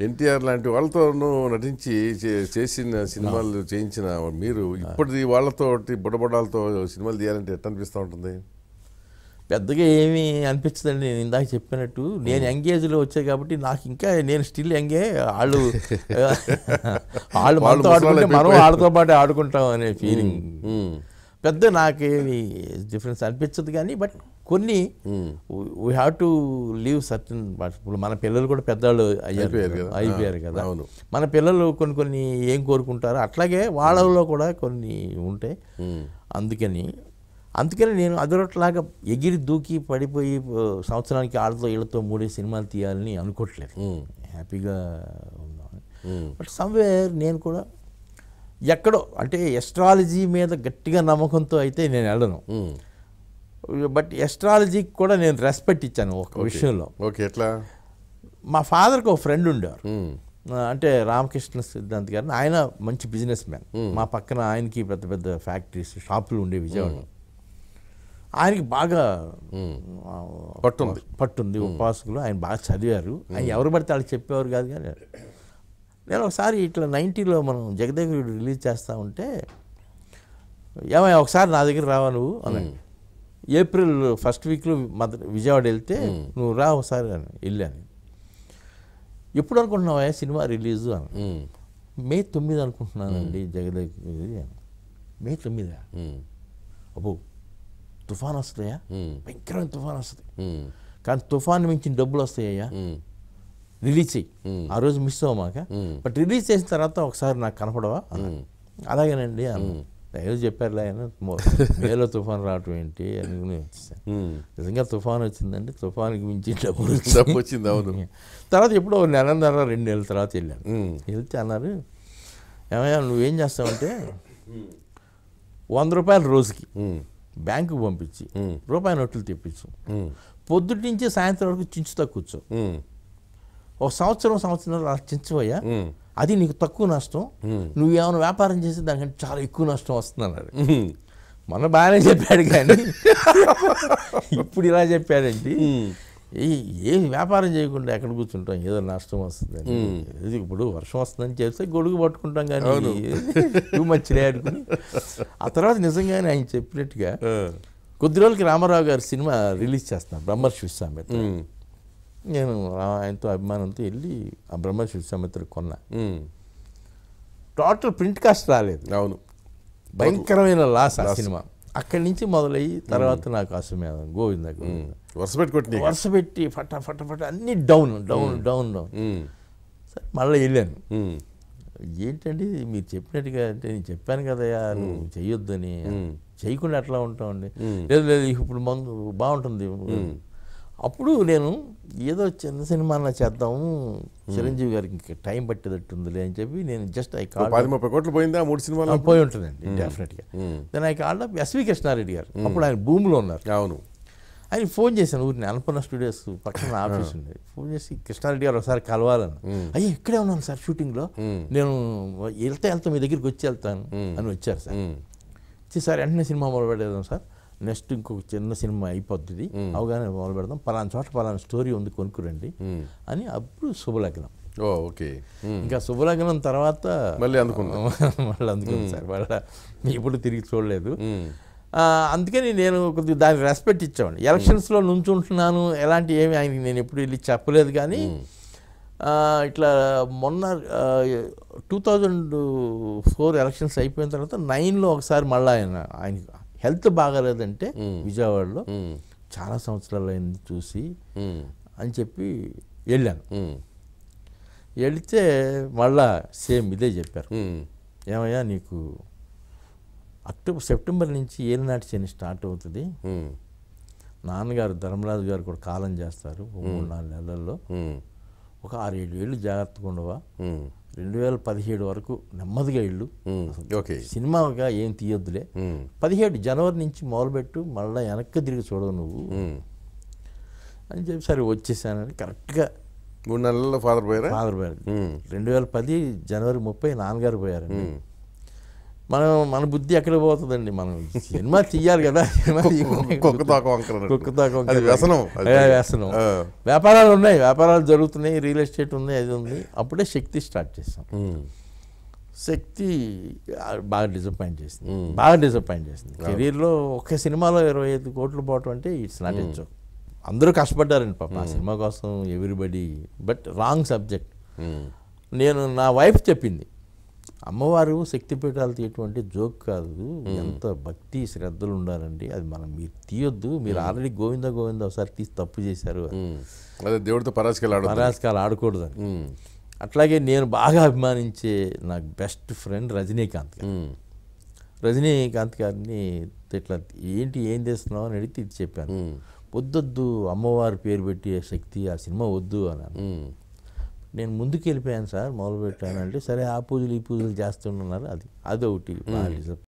ఎన్టీఆర్ లాంటి వాళ్ళతో నటించి చేసిన సినిమాలు చేయించిన మీరు ఇప్పటి వాళ్ళతో బుడబడాలతో సినిమాలు తీయాలంటే ఎట్లా అనిపిస్తూ ఉంటుంది? పెద్దగా ఏమీ అనిపించదండి. నేను ఇందాక చెప్పినట్టు నేను యంగేజ్లో వచ్చాయి కాబట్టి నాకు ఇంకా నేను స్టిల్ యంగే. వాళ్ళు మనతో ఆడుకుంటే మనం వాళ్ళతో పాటు ఆడుకుంటాం అనే ఫీలింగ్. పెద్ద నాకేమి డిఫరెన్స్ అనిపించదు కానీ బట్ కొన్ని we have to leave certain. ఇప్పుడు మన పిల్లలు కూడా పెద్దవాళ్ళు అయిపోయారు కదా. మన పిల్లలు కొన్ని ఏం కోరుకుంటారో అట్లాగే వాళ్ళలో కూడా కొన్ని ఉంటాయి. అందుకని నేను అదొరట్లాగా ఎగిరి దూకి పడిపోయి సంవత్సరానికి వాళ్ళతో వీళ్ళతో 3 సినిమాలు తీయాలని అనుకోవట్లేదు. హ్యాపీగా ఉన్నాను. బట్ సమ్వేర్ నేను కూడా ఎక్కడో అంటే ఎస్ట్రాలజీ మీద గట్టిగా నమ్మకంతో అయితే నేను వెళ్ళను. బట్ ఎస్ట్రాలజీకి కూడా నేను రెస్పెక్ట్ ఇచ్చాను ఒక విషయంలో. ఓకే, ఎట్లా? మా ఫాదర్కి ఒక ఫ్రెండ్ ఉండేవారు, అంటే రామకృష్ణ సిద్ధాంత్ గారిని. ఆయన మంచి బిజినెస్ మ్యాన్. మా పక్కన ఆయనకి పెద్ద పెద్ద ఫ్యాక్టరీస్ షాపులు ఉండే విజయవాడ. ఆయనకి బాగా పట్టుంది ఉపాసకులు. ఆయన బాగా చదివారు. ఆయన ఎవరు పడితే వాళ్ళు చెప్పేవారు కాదు. కానీ నేను ఒకసారి ఇట్లా 90లో మనం జగదేవుడు రిలీజ్ చేస్తూ ఉంటే ఏమయ్యా ఒకసారి నా దగ్గర రావా నువ్వు అన్నాడు. ఏప్రిల్ ఫస్ట్ వీక్లో విజయవాడ వెళ్తే నువ్వు రా ఒకసారి అని వెళ్ళాను. ఎప్పుడు అనుకుంటున్నావా సినిమా రిలీజు అని? మే 9 అనుకుంటున్నానండి జగదేవి. మే 9 అబ్బో తుఫాన్ వస్తాయా? భయంకరమైన తుఫాన్ వస్తుంది. కానీ తుఫాన్ మించిన డబ్బులు వస్తాయ్యా, రిలీజ్ చెయ్యి. ఆ రోజు మిస్ అవ్వమాక, బట్ రిలీజ్ చేసిన తర్వాత ఒకసారి నాకు కనపడవా? అలాగేనండి అన్న. ఏదో చెప్పారులే ఆయన, మేలో తుఫాన్ రావటం ఏంటి అని వచ్చేసాను. నిజంగా తుఫాన్ వచ్చిందండి. తుఫాన్కి మించి డబ్బు వచ్చింది. అవును. తర్వాత ఎప్పుడో 1.5-2 నెలల తర్వాత వెళ్ళాను. వెళ్తే అన్నారు, ఏమయ్యా నువ్వేం చేస్తావంటే 100 రూపాయలు రోజుకి బ్యాంకుకి పంపించి రూపాయి నోట్లు తెప్పించు, పొద్దుటి నుంచి సాయంత్రం వరకు చించుతా కూర్చో, ఒక సంవత్సరం చించవయ్యా, అది నీకు తక్కువ నష్టం. నువ్వు ఏమైనా వ్యాపారం చేసి దానికంటే చాలా ఎక్కువ నష్టం వస్తుంది అన్నాడు. మొన్న బాగానే చెప్పాడు కానీ ఇప్పుడు ఇలా చెప్పాడండి. ఏ వ్యాపారం చేయకుండా ఎక్కడ కూర్చుంటాం, ఏదో నష్టం వస్తుందని. ఇప్పుడు వర్షం వస్తుందని చేస్తే గొడుగు పట్టుకుంటాం కానీ టూ మచ్ ఆడుకుని. ఆ తర్వాత నిజంగానే ఆయన చెప్పినట్టుగా కొద్ది రోజులకి రామారావు గారి సినిమా రిలీజ్ చేస్తున్నాను, బ్రహ్మర్షి విశ్వామిత్ర. నేను ఆయనతో అభిమానంతో వెళ్ళి ఆ బ్రహ్మర్షి విశ్వామిత్ర కొన్నా. టోటల్ ప్రింట్ కాస్ట్ రాలేదు. అవును, భయంకరమైన లాస్ ఆ సినిమా. అక్కడి నుంచి మొదలయ్యి తర్వాత నాకు అసమేధం గోవింద వరుస పెట్టి ఫట అన్ని డౌన్. సరే మళ్ళీ వెళ్ళాను. ఏంటండి మీరు చెప్పినట్టుగా, అంటే నేను చెప్పాను కదయా నువ్వు చెయ్యొద్దని, చేయకుండా ఎట్లా ఉంటామండి. లేదు ఇప్పుడు మందు బాగుంటుంది. అప్పుడు నేను ఏదో చిన్న సినిమా చేద్దాము, చిరంజీవి గారికి ఇంకా టైం పట్టేటట్టుందిలే అని చెప్పి నేను జస్ట్ 30 కోట్లు పోయిందా 3 సినిమాలు? పోయి ఉంటుందండి డెఫినెట్గా. Then I called up S V Krishna Reddy garu. అప్పుడు ఆయన భూమిలో ఉన్నారు. అవును. ఆయన ఫోన్ చేశాను. ఊరిని అన్నపూర్ణ స్టూడియోస్ పక్కన ఆఫీస్ ఉండేది. ఫోన్ చేసి కృష్ణారెడ్డి గారు ఒకసారి కలవాలని. అయ్యా ఇక్కడే ఉన్నాను సార్ షూటింగ్లో, నేను వెళ్తే మీ దగ్గరికి వచ్చి వెళ్తాను అని వచ్చారు సార్. సార్ వెంటనే సినిమా మొదలు పెడదాం సార్, నెక్స్ట్ ఇంకొక చిన్న సినిమా అయిపోద్ది, అవగానే మొదలు పెడదాం, పలానా చోట పలానా స్టోరీ ఉంది కొనుక్కురండి అని. అప్పుడు శుభలగ్నం. ఓకే. ఇంకా శుభలగ్నం తర్వాత మళ్ళీ అందుకుంది సార్. మళ్ళీ ఇప్పుడు తిరిగి చూడలేదు. అందుకని నేను కొద్దిగా దానికి రెస్పెక్ట్ ఇచ్చామండి. ఎలక్షన్స్లో నుంచుంటున్నాను ఎలాంటి ఏమి ఆయనకి నేను ఎప్పుడు వెళ్ళి చెప్పలేదు. కానీ ఇట్లా మొన్న 2004 ఎలక్షన్స్ అయిపోయిన తర్వాత 9లో ఒకసారి మళ్ళీ ఆయన హెల్త్ బాగాలేదంటే విజయవాడలో చాలా సంవత్సరాలు అయింది చూసి అని చెప్పి వెళ్ళాను. వెళితే మళ్ళా సేమ్ ఇదే చెప్పారు, ఏమయ్యా నీకు సెప్టెంబర్ నుంచి ఏలినాటి శని స్టార్ట్ అవుతుంది, నాన్నగారు ధర్మరాజు గారు కూడా కాలం చేస్తారు 3-4 నెలల్లో, ఒక 6-7 ఏళ్ళు జాగ్రత్తగా ఉండవా, 2017 వరకు నెమ్మదిగా ఇళ్ళు, సినిమాగా ఏం తీయొద్దులే, 17 జనవరి నుంచి మొదలుపెట్టు, మళ్ళీ వెనక్కి తిరిగి చూడవు నువ్వు అని చెప్పి సరే వచ్చేసానని. కరెక్ట్గా 3 నెలల్లో ఫాదర్ పోయారు. 2010 జనవరి 30 నాన్నగారు పోయారండి. మన బుద్ధి ఎక్కడ పోతుందండి, మనం సినిమా తీయాలి కదా, సినిమా కుక్క తోక వంకర అన్నట్టు. అది వ్యసనం. వ్యసనం. వ్యాపారాలు ఉన్నాయి, వ్యాపారాలు జరుగుతున్నాయి, రియల్ ఎస్టేట్ ఉంది, అది ఉంది. అప్పుడే శక్తి స్టార్ట్ చేస్తాం. శక్తి బాగా డిసప్పాయింట్ చేసింది. కెరీర్లో ఒక్క సినిమాలో 25 కోట్లు పోవటం అంటే ఇట్స్ నాట్ ఎ జోక్. అందరూ కష్టపడ్డారండి పాప ఆ సినిమా కోసం, ఎవ్రీబడి. But wrong subject. నేను నా వైఫ్ చెప్పింది, అమ్మవారు శక్తిపీఠాలు తీయటువంటి జోక్ కాదు, ఎంత భక్తి శ్రద్ధలు ఉండాలండి, అది మీరు తీయొద్దు, మీరు ఆల్రెడీ గోవింద ఒకసారి తీసి తప్పు చేశారు, అదే దేవుడితో పరాజకాలు ఆడకూడదని. అట్లాగే నేను బాగా అభిమానించే నాకు బెస్ట్ ఫ్రెండ్ రజనీకాంత్ గారిని ఇట్లా ఏం చేస్తున్నావు అని అడిగితే ఇది చెప్పాను. వద్దొద్దు, అమ్మవారి పేరు పెట్టి శక్తి ఆ సినిమా వద్దు అన్నాను. నేను ముందుకు వెళ్ళిపోయాను సార్, మొదలు పెట్టాను అంటే, సరే ఆ పూజలు ఈ పూజలు చేస్తున్నారు, అది ఒకటి బాగా